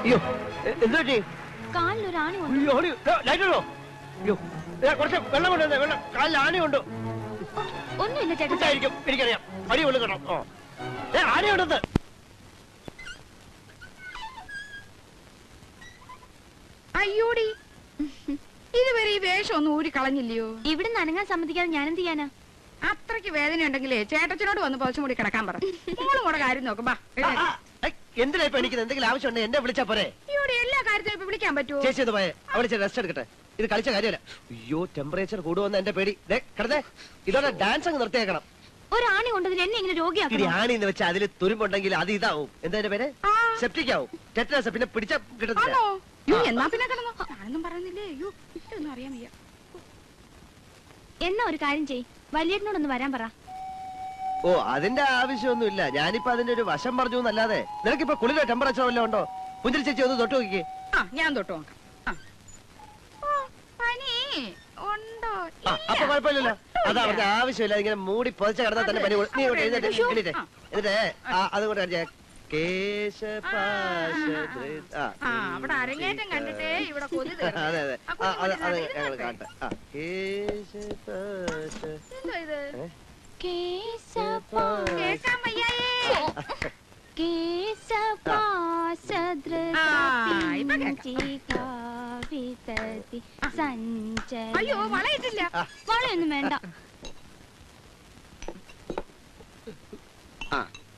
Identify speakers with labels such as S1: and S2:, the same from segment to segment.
S1: അയ്യോ എന്താ
S2: കാലിലൊരാണി
S1: കുറച്ച് വെള്ളം കൊണ്ടുവന്നേ. വെള്ളം കാലിൽ ആനയുണ്ട്.
S2: ഒന്നുമില്ല ചേട്ടാ.
S1: എനിക്കറിയാം. പടി കൊള്ളു കേട്ടോ. ആനയുണ്ടത്.
S3: അയ്യോടി, ഇതുവരെ ഈ വേഷം ഒന്നും ഊരി കളഞ്ഞില്ലയോ?
S2: ഇവിടെ നനങ്ങാൻ സമ്മതിക്കാതെ ഞാൻ എന്ത് ചെയ്യാനാ?
S3: അത്രയ്ക്ക് വേദന ഉണ്ടെങ്കിലേ ചേട്ടച്ചനോട് വന്ന് പുറച്ചും കൂടി കിടക്കാൻ പറ. മോളും കൂടെ കാര്യം നോക്കും.
S1: എന്തിനാ ഇപ്പൊ എനിക്ക് എന്തെങ്കിലും ആവശ്യമുണ്ട് എന്നെ വിളിച്ചാ പോരെ?
S3: ഇവിടെ എല്ലാ കാര്യത്തിനും ഇപ്പൊ വിളിക്കാൻ പറ്റുമോ?
S1: ചേച്ചി അത് പോയെ, അവളിച്ച് റെസ്റ്റ് എടുക്കട്ടെ. ഇത് കളിച്ച കാര്യമല്ല. അയ്യോ, ടെമ്പറേച്ചർ കൂടുവെന്ന് എന്റെ പേടി. കിടന്നേ, ഇതോടെ ഡാൻസ് അങ്ങ് നിർത്തിയേക്കണം.
S2: ഒരാണി കൊണ്ടതിൽ എന്നെ ഇങ്ങനെ രോഗിയാക്കി.
S1: ആണി എന്ന് വെച്ചാൽ അതിൽ തുരുമ്പുണ്ടെങ്കിൽ അത് ഇതാവും. എന്താ എന്റെ പേര്? സെപ്റ്റിക് ആവും. ടെറ്റനസ്. പിന്നെ പിടിച്ച കിട്ടത്തില്ല.
S3: എന്നാ പിന്നെ കിടന്നോ. ഞാനൊന്നും പറയുന്നില്ലേ. അയ്യോ, ഇതൊന്നും അറിയാൻ വയ്യ.
S2: എന്നാ ഒരു കാര്യം ചെയ്, വലിയേട്ടനോടൊന്ന് വരാൻ പറ.
S1: ഓ, അതിന്റെ ആവശ്യമൊന്നുമില്ല. ഞാനിപ്പോ അതിന്റെ ഒരു വശം പറഞ്ഞു എന്നല്ലാതെ. നിനക്കിപ്പോ കുളിരോ ടെമ്പറേച്ചറോ വല്ലതും ഉണ്ടോ? പുഞ്ചിരി ചേച്ചി ഒന്ന് തൊട്ട് നോക്കിക്കേ.
S3: ഞാൻ തൊട്ട് നോക്കാം. പനി ഉണ്ടോ?
S1: അപ്പൊ കുഴപ്പമില്ലല്ലോ. അതാ അവർക്ക് ആവശ്യമില്ല. ഇങ്ങനെ മൂടി പൊതിച്ച കിടന്നാൽ തന്നെ പനി. നീ എന്നിട്ട് അതുകൊണ്ട്
S3: അവിടെ അരങ്ങേറ്റം കണ്ടിട്ടേ ഇവിടെ കൊതി.
S1: അതെ അതെ, അത് ഞങ്ങൾ കാണട്ടെ.
S3: അയ്യോ, വളയിട്ടില്ല.
S2: വളയൊന്നും വേണ്ട.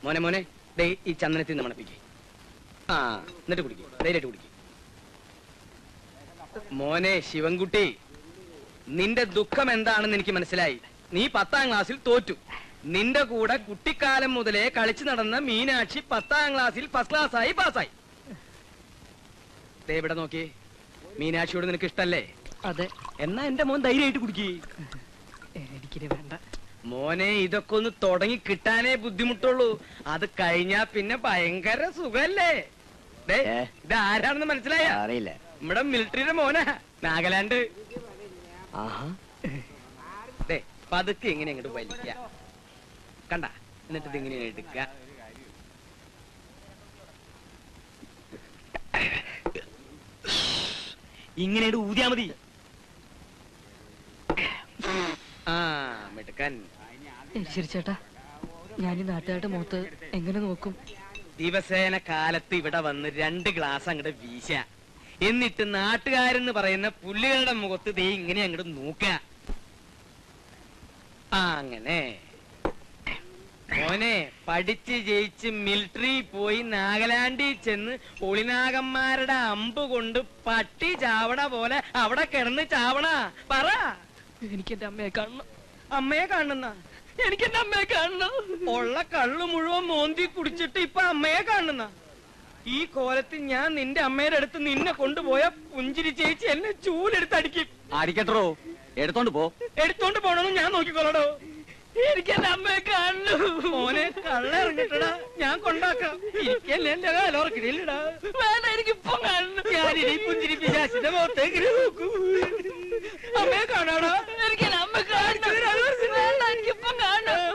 S4: മോനെ മോനെ, ഈ ചന്ദനത്തിൽ നിന്ന് മണപ്പിക്കേ. എന്നിട്ട് കുടിക്കും, ധൈര്യമായിട്ട് കുടിക്കും. മോനെ ശിവൻകുട്ടി, നിന്റെ ദുഃഖം എന്താണെന്ന് എനിക്ക് മനസ്സിലായി. നീ 10ാം ക്ലാസ്സിൽ തോറ്റു. നിന്റെ കൂടെ കുട്ടിക്കാലം മുതലേ കളിച്ചു നടന്ന മീനാക്ഷി 10ാം ക്ലാസ്സിൽ ഫസ്റ്റ് ക്ലാസ്സായി പാസ്സായി. ഇവിടെ നോക്കി, മീനാക്ഷിയോട് നിനക്ക് ഇഷ്ടല്ലേ?
S5: അതെ.
S4: എന്നാ എന്റെ മോൻ ധൈര്യമായിട്ട് കുടിക്കേ.
S5: എനിക്കിനി വേണ്ട
S4: മോനെ. ഇതൊക്കെ ഒന്ന് തുടങ്ങി കിട്ടാനേ ബുദ്ധിമുട്ടുള്ളൂ. അത് കഴിഞ്ഞാ പിന്നെ ഭയങ്കര സുഖല്ലേ. ഇത് ആരാണെന്ന് മനസ്സിലായ?
S1: അറിയില്ല.
S4: നമ്മുടെ മിലിറ്ററിയുടെ മോനാ, നാഗാലാൻഡ്. പതുക്കെ എങ്ങനെ അങ്ങോട്ട് വലിക്ക, കണ്ട. എന്നിട്ട് ഇതിങ്ങനെ എടുക്ക. ഇങ്ങനെ ഊതിയാ മതി. മിടുക്കൻ.
S5: ശരി ചേട്ടാ, ഞാൻ ഈ നാട്ടുകാരുടെ മുഖത്ത് എങ്ങനെ നോക്കും?
S4: ദിവസേന കാലത്ത് ഇവിടെ വന്ന് 2 ഗ്ലാസ് അങ്ങോട്ട് വീശ. എന്നിട്ട് നാട്ടുകാരെന്ന് പറയുന്ന പുല്ലുകളുടെ മുഖത്ത് ദേ ഇങ്ങനെ അങ്ങോട്ട് നോക്ക. അങ്ങനെ മോനെ പഠിച്ച് ജയിച്ച് മിലിറ്ററി പോയി നാഗാലാൻഡിൽ ചെന്ന് ഒളിനാഗന്മാരുടെ അമ്പ് കൊണ്ട് പട്ടി ചാവണ പോലെ അവിടെ കിടന്ന് ചാവണ. പറ.
S5: എനിക്ക് എന്റെ അമ്മയെ കാണണം.
S4: അമ്മയെ കാണുന്ന? എനിക്ക് എന്റെ അമ്മയെ കാണണം. ഉള്ള കള്ളു മുഴുവൻ മോന്തി കുടിച്ചിട്ട് ഇപ്പൊ അമ്മയെ കാണുന്ന? ഈ കോലത്തിൽ ഞാൻ നിന്റെ അമ്മയുടെ അടുത്ത് നിന്നെ കൊണ്ടുപോയ പുഞ്ചിരി ചേച്ചി എന്നെ ചൂലെടുത്ത് അടിക്കും.
S1: അടിക്കട്ടോ, എടുത്തോണ്ട് പോ.
S4: എടുത്തോണ്ട് പോണെന്ന് ഞാൻ നോക്കിക്കോളടോ. എനിക്ക് എന്റെ അമ്മയെ കാണു. മോനെ കള്ള ഇറങ്ങിട്ടടാ, ഞാൻ കൊണ്ടാക്കാം. ഇരിക്കല്ലേ എന്റെ കാലോർക്കിടയിലിടാ. വേണ്ട, എനിക്കിപ്പം കാണുന്നു. ഞാനിനി പുഞ്ചിരി പിശാചിന്റെ മുഖത്തേക്ക് നോക്കൂ. അമ്മയെ കാണാടാ. എനിക്ക് എന്റെ അമ്മ കാണണം. എനിക്കിപ്പം കാണാം.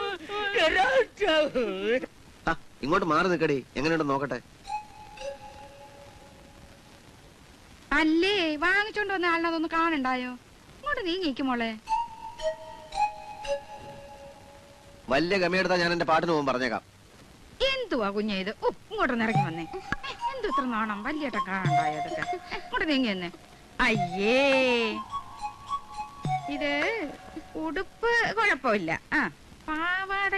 S1: ഇങ്ങോട്ട് മാറി നിൽക്കടി. എങ്ങനെയുണ്ടെന്ന് നോക്കട്ടെ.
S3: അല്ലേ, വാങ്ങിച്ചോണ്ട് വന്ന ആളിനെ അതൊന്ന് കാണണ്ടായോ? ഇങ്ങോട്ട് നീങ്ങിക്കും മോളെ.
S1: വലിയ ഗമയെടുത്താ ഞാൻ എന്റെ പാട്ടിന് പോകും പറഞ്ഞേക്കാം.
S3: എന്തുവാ കുഞ്ഞെ ഇത്? ഇങ്ങോട്ടൊന്ന് ഇറങ്ങി വന്നേ. എന്തു ഇത്ര നാണം? വലിയേട്ട കാണണ്ടായോ ഇതൊക്കെ? ഇങ്ങോട്ട് നീങ്ങി വന്നേ. അയ്യേ, ഇത് ഉടുപ്പ് കുഴപ്പമില്ല. പാവാട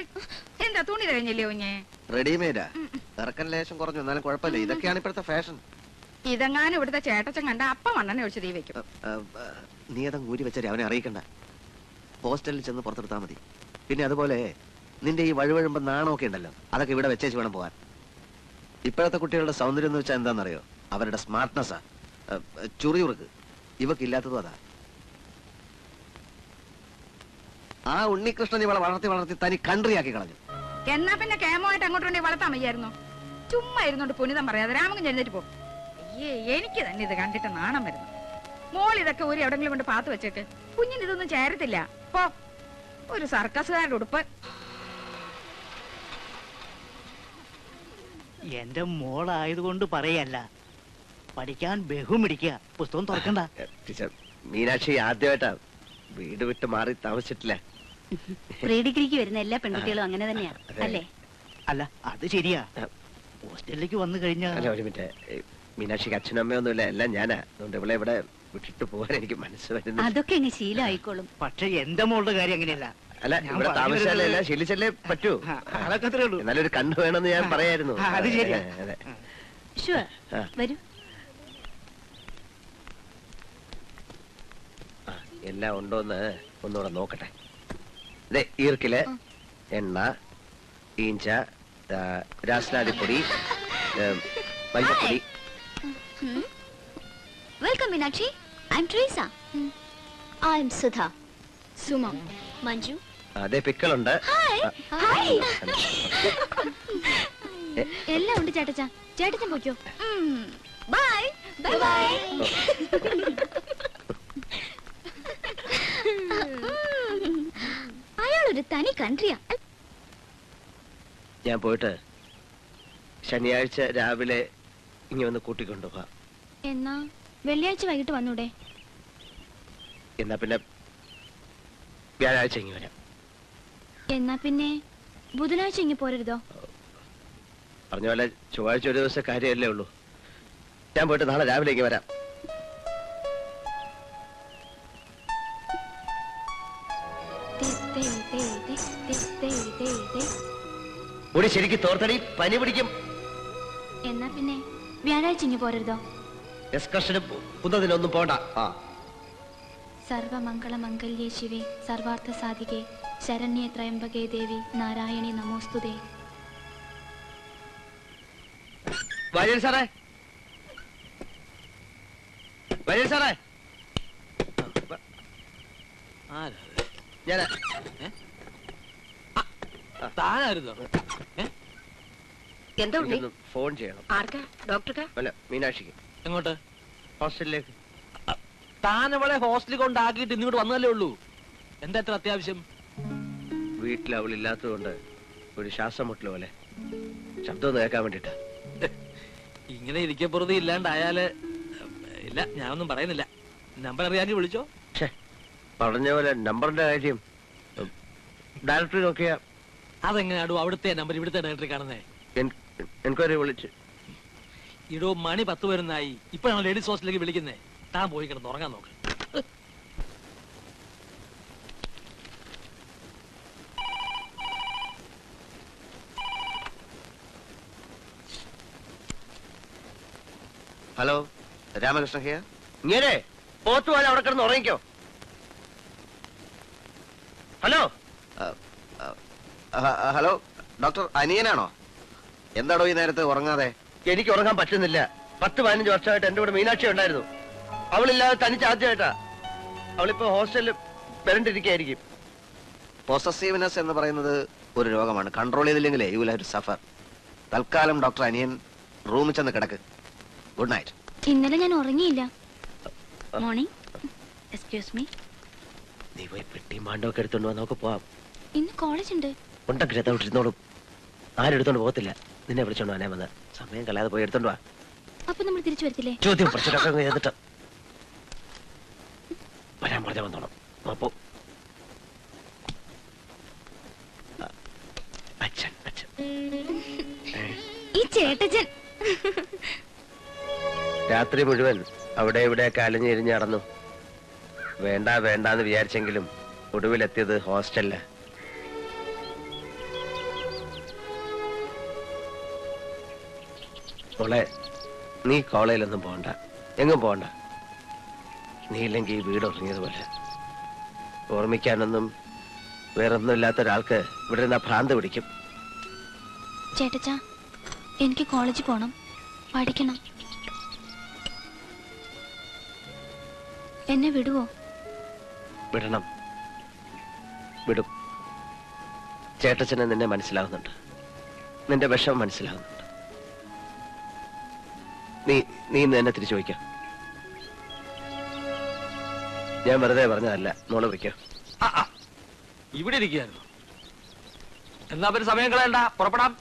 S3: എന്താ തുണി കഴിഞ്ഞില്ലേ കുഞ്ഞെ?
S1: റെഡിമെയ്ഡാ. ഇറക്കൻ ലേശം കുറഞ്ഞു, എന്നാലും കുഴപ്പമില്ല. ഇതൊക്കെയാണ് ഇപ്പോഴത്തെ ഫാഷൻ.
S3: ഇതെങ്ങാനും ഇവിടുത്തെ ചേട്ടച്ചൻ കണ്ട അപ്പം മണ്ണെണ്ണ ഒഴിച്ച് തീ വെക്കും.
S1: നീ അതങ്ങ് ഊരി വെച്ചാൽ അവനെ അറിയിക്കണ്ട. ഹോസ്റ്റലിൽ ചെന്ന് പുറത്തെടുത്താൽ മതി. പിന്നെ അതുപോലെ നിന്റെ ഈ വഴുവഴുമ്പോ നാണമൊക്കെ ഉണ്ടല്ലോ, അതൊക്കെ ഇവിടെ വെച്ചേച്ച് വേണം പോവാൻ. ഇപ്പോഴത്തെ കുട്ടികളുടെ സൗന്ദര്യം എന്ന് വെച്ചാൽ എന്താണെന്നറിയോ? അവരുടെ സ്മാർട്ട്നെസ്സാ. ചുറിയുറുക്ക് ഇവക്കില്ലാത്തതും അതാ. ആ ഉണ്ണികൃഷ്ണൻ ഇവളെ വളർത്തി വളർത്തി തനി കൺട്രിയാക്കി കളഞ്ഞു.
S3: എന്നാ പിന്നെ കേമമായിട്ട് അങ്ങോട്ടുണ്ടെങ്കിൽ വളർത്താൻ വയ്യായിരുന്നു. ചുമ്മാ ഇരുന്നോണ്ട് പുനിതം പറയാതെ രാമൻ ചെന്നിട്ട് പോ. അയ്യേ, എനിക്ക് തന്നെ ഇത് കണ്ടിട്ട് നാണം വരുന്നു. മോൾ ഇതൊക്കെ ഒരു എവിടെങ്കിലും കൊണ്ട് പാത്ത് വെച്ചേക്ക്. കുഞ്ഞിന് ഇതൊന്നും ചേരത്തില്ല. പോ, ഒരു സർക്കസുകാരുടെ ഉടുപ്പ്.
S6: എന്റെ മോളായതുകൊണ്ട് പറയല്ല,
S4: പഠിക്കാൻ ബഹുമിടിക്കുക, പുസ്തകം തുറക്കണ്ട.
S1: ടീച്ചർ, മീനാക്ഷി ആദ്യമായിട്ടാ വീട് വിട്ട് മാറി താമസിച്ചിട്ടില്ല.
S6: പ്രീ ഡിഗ്രിക്ക് വരുന്ന എല്ലാ പെൺകുട്ടികളും അങ്ങനെ തന്നെയാ അല്ലേ?
S4: അല്ല, അത് ശരിയാ. ഹോസ്റ്റലിലേക്ക് വന്നു കഴിഞ്ഞാൽ
S1: അല്ല, ഒരു മിനിറ്റ്. മീനാക്ഷിക്ക് അച്ഛനും അമ്മയൊന്നുമില്ല, എല്ലാം ഞാനാ. അതുകൊണ്ട് ഇവിടെ ഇവിടെ വിട്ടിട്ട് പോകാൻ എനിക്ക് മനസ്സ് വരുന്നു.
S6: അതൊക്കെ അങ്ങ് ശീലമായിക്കോളും.
S4: പക്ഷെ എന്റെ മോളുടെ കാര്യം അങ്ങനെയല്ല.
S1: അല്ല,
S4: ഞാൻ
S1: ഇവിടെ
S4: പറഞ്ഞു
S1: താമസിച്ചാലേ
S4: വരുന്നത്
S1: ശീലിച്ചല്ലേ പറ്റൂ.
S4: അതൊക്കെ അത്രേ ഉള്ളൂ.
S1: എന്നാലും ഒരു കണ്ണ് വേണമെന്ന് ഞാൻ പറയായിരുന്നു.
S4: അത് ശരിയാ.
S1: അതെ.
S6: ഷുവർ,
S1: ആ.
S6: വരൂ.
S1: ആ, എല്ലാം ഉണ്ടോന്ന് ഒന്നുകൂടെ നോക്കട്ടെ. ദേ, ഈർക്കില്, എണ്ണ, ഈഞ്ച, രാസ്നാദിപ്പൊടി, മഞ്ഞപ്പൊടി.
S2: Welcome Meenakshi. I M Treesa. I M Sudha. Suma. Manju.
S1: അതെ, പിക്കളുണ്ട്.
S2: ഹായ്. എല്ലാം ഉണ്ട് ചേട്ടച്ചാ. ചേട്ടച്ചൻ പോയിക്കോ. Bye bye bye. അയാളൊരു തനി കൺട്രിയാ.
S1: ഞാൻ പോയിട്ട് ശനിയാഴ്ച രാവിലെ ഇനി ഒന്ന് കൂട്ടിക്കൊണ്ടുപോവാ.
S2: എന്നാ വെള്ളിയാഴ്ച വൈകിട്ട് വന്നൂടെ?
S1: എന്നാ പിന്നെ വ്യാഴാഴ്ച ഇങ്ങി വരാം.
S2: എന്നാ പിന്നെ ബുധനാഴ്ച ഇങ്ങി പോരരുതോ?
S1: പറഞ്ഞ പോലെ ചൊവ്വാഴ്ച ഒരു ദിവസം കാര്യമല്ലേ ഉള്ളൂ. ഞാൻ പോയിട്ട് നാളെ രാവിലെ ഇങ്ങി വരാം. മുടി ശരിക്കും തോർത്തടി, പനി പിടിക്കും.
S2: എന്നാ പിന്നെ വ്യാഴാഴ്ച ഇങ്ങി പോരരുതോ?
S1: എക്സ്കർഷന് പുന്നതിനൊന്നും പോണ്ട.
S2: സർവമംഗളമംഗല്യേ ശിവേ സർവാർത്ഥ സാധികേ ശരണ്യേ ത്രയംബകേ ദേവി നാരായണി നമോസ്തുതേ.
S1: വര്യൻ സാറേ, വര്യൻ സാറേ, ഞാൻ
S4: താനായിരുന്നോ?
S6: എന്താ ഉണ്ണി?
S1: ഫോൺ ചെയ്യണം.
S6: ആർക്കാ? ഡോക്ടർക്കാ?
S1: അല്ല, മീനാക്ഷിക്ക്.
S4: എങ്ങോട്ട്?
S1: ഹോസ്റ്റലിലേക്ക്.
S4: താൻ അവളെ ഹോസ്റ്റലിൽ കൊണ്ടാക്കിയിട്ട് ഇങ്ങോട്ട് വന്നതല്ലേ ഉള്ളൂ. എന്താ എത്ര അത്യാവശ്യം?
S1: വീട്ടിൽ അവളില്ലാത്തതുകൊണ്ട് ഒരു ശ്വാസം മുട്ടൽ പോലെ ശബ്ദം ഒന്ന് കേൾക്കാൻ വേണ്ടിട്ടാ.
S4: ഇങ്ങനെ ഇരിക്കപ്പുറത്ത് ഇല്ലാണ്ടായാല് ഇല്ല, ഞാനൊന്നും പറയുന്നില്ല. നമ്പർ അറിയാമെങ്കിൽ വിളിച്ചോ.
S1: പറഞ്ഞ പോലെ നമ്പറിന്റെ കാര്യം ഡയറക്ടറി നോക്കിയാ
S4: അതെങ്ങനെയാടോ അവിടുത്തെ നമ്പർ ഇവിടുത്തെ ഡയറക്ടറി കാണുന്നേ?
S1: എൻക്വയറി വിളിച്ച്.
S4: ഇടോ മണി 10 വരുന്നായി. ഇപ്പോഴാണ് ലേഡീസ് ഹോസ്റ്റലിലേക്ക് വിളിക്കുന്നേ. താൻ പോയി കിടന്ന് ഉറങ്ങാൻ നോക്ക്.
S1: Hello, Ramakrishna here. ഇങ്ങനെ പോത്തു പോലെ അവിടെ കിടന്ന് ഉറങ്ങിക്കോ. ഹലോ. ഹലോ, ഡോക്ടർ അനിയനാണോ? എന്താണോ ഈ നേരത്തെ ഉറങ്ങാതെ? എനിക്ക് ഉറങ്ങാൻ പറ്റുന്നില്ല. 10-15 വർഷമായിട്ട് എന്റെ കൂടെ മീനാക്ഷി ഉണ്ടായിരുന്നു. അവളില്ലാതെ തനിച്ച് ആദ്യമായിട്ടാ. അവളിപ്പോ ഹോസ്റ്റലിൽ വരണ്ടിരിക്കായിരിക്കും. പൊസസീവ്നെസ് എന്ന് പറയുന്നത് ഒരു രോഗമാണ്. കൺട്രോൾ ചെയ്തില്ലെങ്കിലേ you will have to suffer. തൽക്കാലം ഡോക്ടർ അനിയൻ റൂമിൽ ചെന്ന് കിടക്ക്. Good night.
S2: ഇന്നലെ ഞാൻ ഉറങ്ങിയില്ല. മോർണിംഗ്. Excuse me.
S1: നീ പോയി പെട്ടിയും മാണ്ടൊക്കെ എടുത്തോണ്ട് വാ, നമുക്ക് പോവാം.
S2: ഇന്ന് കോളേജ് ഉണ്ട്.
S1: ഉണ്ടെങ്കിൽ എത്താ വിട്ടിരുന്നോളും. ആരും എടുത്തോണ്ട് പോകത്തില്ല. നിന്നെ വിളിച്ചോണ്ട് വാനേ വന്ന്. സമയം കളയാതെ പോയി എടുത്തോണ്ട് വാ.
S2: അപ്പൊ നമ്മൾ തിരിച്ചു വരത്തില്ലേ?
S1: ചോദ്യം പ്രശ്നമൊക്കെ ചെയ്തിട്ട് വരാൻ പറഞ്ഞ വന്നോളാം. അപ്പോ അച്ഛൻ അച്ഛൻ
S2: ഈ ചേട്ടച്ചൻ
S1: രാത്രി മുഴുവൻ അവിടെ ഇവിടെയൊക്കെ അലഞ്ഞിരിഞ്ഞ് നടന്നു. വേണ്ട വേണ്ടാന്ന് വിചാരിച്ചെങ്കിലും ഒടുവിലെത്തിയത് ഹോസ്റ്റലില്. മോളെ, നീ കോളേജിലൊന്നും പോകണ്ട, എങ്ങും പോകണ്ട. നീ ഇല്ലെങ്കിൽ ഈ വീട് ഉറങ്ങിയതുപോലെ. ഓർമ്മിക്കാനൊന്നും വേറൊന്നും ഇല്ലാത്ത ഒരാൾക്ക് ഇവിടെ നിന്നാ ഭ്രാന്ത് പിടിക്കും.
S2: ചേട്ടച്ചാ, എനിക്ക് കോളേജിൽ പോണം, പഠിക്കണം. എന്നെ വിടുവോ?
S1: വിടണം, വിടും. ചേട്ടച്ചനെ നിന്നെ മനസ്സിലാവുന്നുണ്ട്, നിന്റെ വിഷമം മനസ്സിലാവുന്നുണ്ട്. നീ ഇന്ന് എന്നെ തിരിച്ചു വയ്ക്കാം. ഞാൻ വെറുതെ പറഞ്ഞതല്ല. മോള് വയ്ക്കോ.
S4: ഇവിടെ ഇരിക്കുകയായിരുന്നു. എന്നാ പിന്നെ സമയം കളയണ്ട, പുറപ്പെടാം.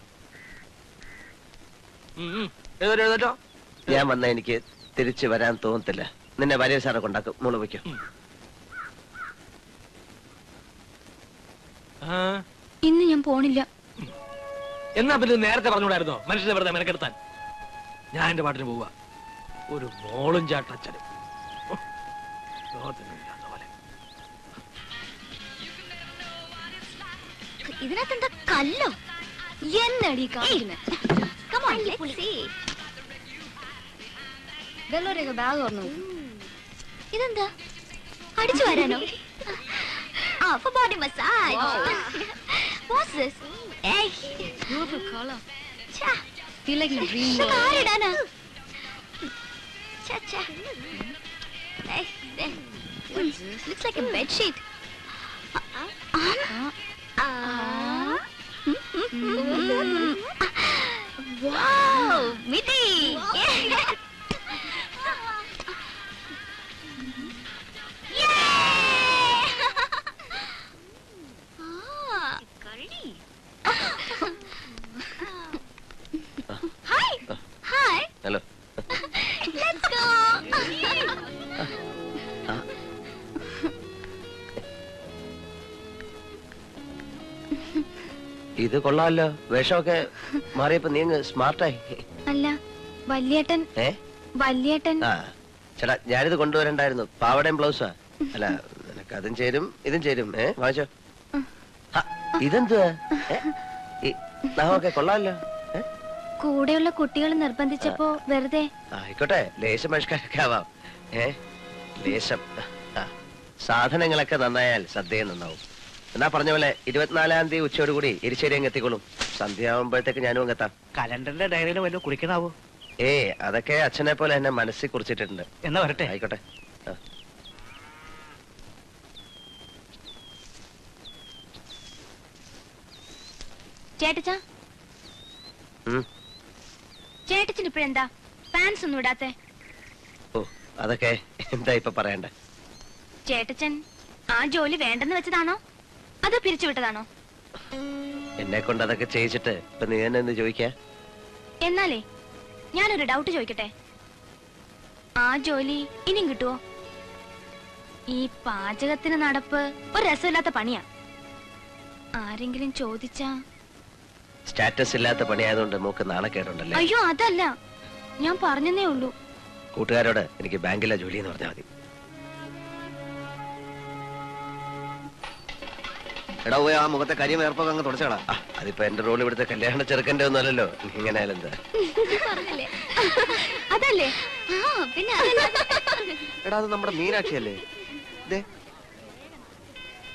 S4: എഴുതോ.
S1: ഞാൻ വന്ന എനിക്ക് തിരിച്ചു വരാൻ തോന്നത്തില്ല. നിന്നെ വലിയ സാറെ കൊണ്ടാക്കും. മോള് വയ്ക്കും.
S2: ഇന്ന് ഞാൻ പോണില്ല.
S4: എന്നാ പിന്നെ നേരത്തെ പറഞ്ഞുകൂടായിരുന്നോ മനുഷ്യനെ വെറുതെ മെനക്കെടുത്താൻ? ഞാൻ എന്റെ പാട്ടിന് പോവുക. ഒരു മോളും ചാട്ടച്ചനും
S2: ഇതിനകത്തെന്താ കല്ലോ? എന്നടി ബാഗ് ഓർന്നു. ഇതെന്താ അടിച്ചു വരാനോ? For body massage. What's this? Hey. Beautiful color. Cha. Feel like a dream world. Shakari dana. Cha cha. Hey. What's this? Looks like a bed sheet. Wow, Miti.
S1: Hello. ഇത് കൊള്ളാമല്ലോ. വേഷമൊക്കെ മാറിയപ്പോ നീ സ്മാർട്ടായി.
S2: അല്ല വല്യേട്ടൻ. വല്യേട്ടൻ.
S1: ആ ചേട്ടാ, ഞാനിത് കൊണ്ടുവരണ്ടായിരുന്നു. പാവടയും ബ്ലൗസാ. അല്ല നിനക്ക് അതും ചേരും ഇതും ചേരും. വാങ്ങിച്ചോ. ഇതെന്തുവാ? നാമൊക്കെ കൊള്ളാമല്ലോ.
S2: കൂടെയുള്ള കുട്ടികൾ നിർബന്ധിച്ചപ്പോ വെറുതെ.
S1: ആയിക്കോട്ടെ, ലേശം പരിഷ്കാരൊക്കെ ആവാം. ലേശം. സാധനങ്ങളൊക്കെ നന്നായാൽ സദ്യയും നന്നാവും. എന്നാ പറഞ്ഞ പോലെ 24-ാം തീയതി ഉച്ചയോടുകൂടി എരിശ്ശേരി അങ്ങ് എത്തിക്കോളും. സന്ധ്യ ആവുമ്പോഴത്തേക്ക് ഞാനും അങ്ങ് എത്താം.
S4: കലണ്ടറിന്റെ ഡയറിയിൽ വല്ലതും കുറിക്കണാവോ?
S1: അതൊക്കെ അച്ഛനെ പോലെ എന്നെ മനസ്സിൽ കുറിച്ചിട്ടുണ്ട്.
S4: എന്നാ വരട്ടെ.
S1: ആയിക്കോട്ടെ.
S2: ചേട്ടച്ചാ, ചേട്ടച്ചിന് ഇപ്പഴെന്താ പാൻസ് ഒന്നും ഇടാത്തെ?
S1: ഓ, അതൊക്കെ എന്താ ഇപ്പൊ പറയണ്ടേ?
S2: ചേട്ടച്ചൻ ആ ജോലി വേണ്ടെന്ന് വെച്ചതാണോ അതോ പിരിച്ചുവിട്ടതാണോ?
S1: എന്നെ കൊണ്ട് അതൊക്കെ ചെയ്യിച്ചിട്ട് ഇപ്പൊ നീ തന്നെ എന്ന് ചോദിക്കാ?
S2: എന്നാലേ ഞാനൊരു ഡൗട്ട് ചോദിക്കട്ടെ. ആ ജോലി ഇനിയും കിട്ടുവോ? ഈ പാചകത്തിന് നടപ്പ് ഒരു രസമില്ലാത്ത പണിയാ. ആരെങ്കിലും ചോദിച്ചാ?
S1: സ്റ്റാറ്റസ് ഇല്ലാത്ത പണിയായതുകൊണ്ട് മൂക്ക് നാണക്കേടുണ്ടല്ലേ?
S2: അയ്യോ അതല്ല, ഞാൻ പറഞ്ഞതേ ഉള്ളൂ.
S1: കൂട്ടുകാരോട് എനിക്ക് ബാങ്കിലെ ജോലി എന്ന് പറഞ്ഞാൽ മതി. എടാ പോയി ആ മുഖത്തെ കരിയും ഏർപ്പൊക്കെ അങ്ങ് തുടച്ചോളാം. അതിപ്പോ എന്റെ റോൾ ഇവിടുത്തെ കല്യാണ ചെറുക്കന്റെ ഒന്നും അല്ലല്ലോ. ഇങ്ങനെ ആയാലും എന്താ?
S2: അതല്ലേ? പിന്നെ
S1: എടാ അത് നമ്മുടെ മീനാക്ഷി അല്ലേ?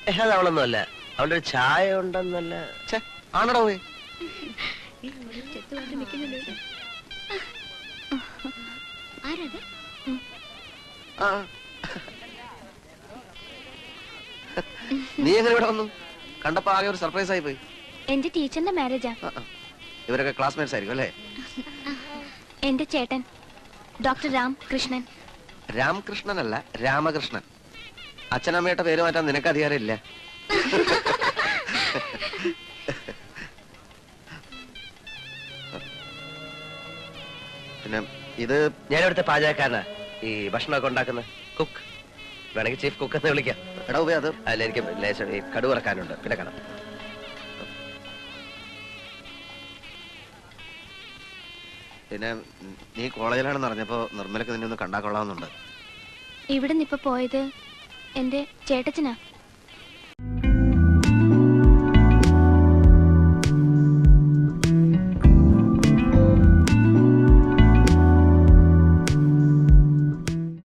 S1: അത് അവളൊന്നും അല്ല. അവളുടെ ഒരു ചായ ഉണ്ടെന്നല്ല. ആണടാ പോയി. നീ എങ്ങനെ ഇവിടെ വന്നു? കണ്ടപ്പോ ആകെ ഒരു സർപ്രൈസ് ആയി പോയി.
S2: എന്റെ ടീച്ചറിന്റെ മാരേജാ.
S1: ഇവരൊക്കെ ക്ലാസ്മേറ്റ്സ് ആയിരിക്കും അല്ലേ?
S2: എന്റെ ചേട്ടൻ ഡോക്ടർ രാമകൃഷ്ണൻ.
S1: രാമകൃഷ്ണൻ അല്ല, രാമകൃഷ്ണൻ. അച്ഛനമ്മയുടെ പേര് മാറ്റാൻ നിനക്ക് അധികാരമില്ല. പിന്നെ ഇത് ഞാനിവിടുത്തെ പാചകക്കാരനാ. ഈ ഭക്ഷണമൊക്കെ ഉണ്ടാക്കുന്ന കുക്ക്. വേണമെങ്കിൽ ചീഫ് കുക്ക് എന്ന് വിളിക്കാം. എടാ ഉപയോഗ അത് അല്ല, എനിക്ക് ലേശം ഈ കടുവ് ഇറക്കാനുണ്ട്. പിന്നെ കാണാം. പിന്നെ നീ കോളേജിലാണെന്ന് അറിഞ്ഞപ്പോ നിർമ്മലക്ക് നിന്നെ ഒന്ന് കണ്ടാ കൊള്ളാവുന്നുണ്ട്.
S2: ഇവിടെ നിന്നിപ്പോ പോയത് എന്റെ ചേട്ടച്ചനാ.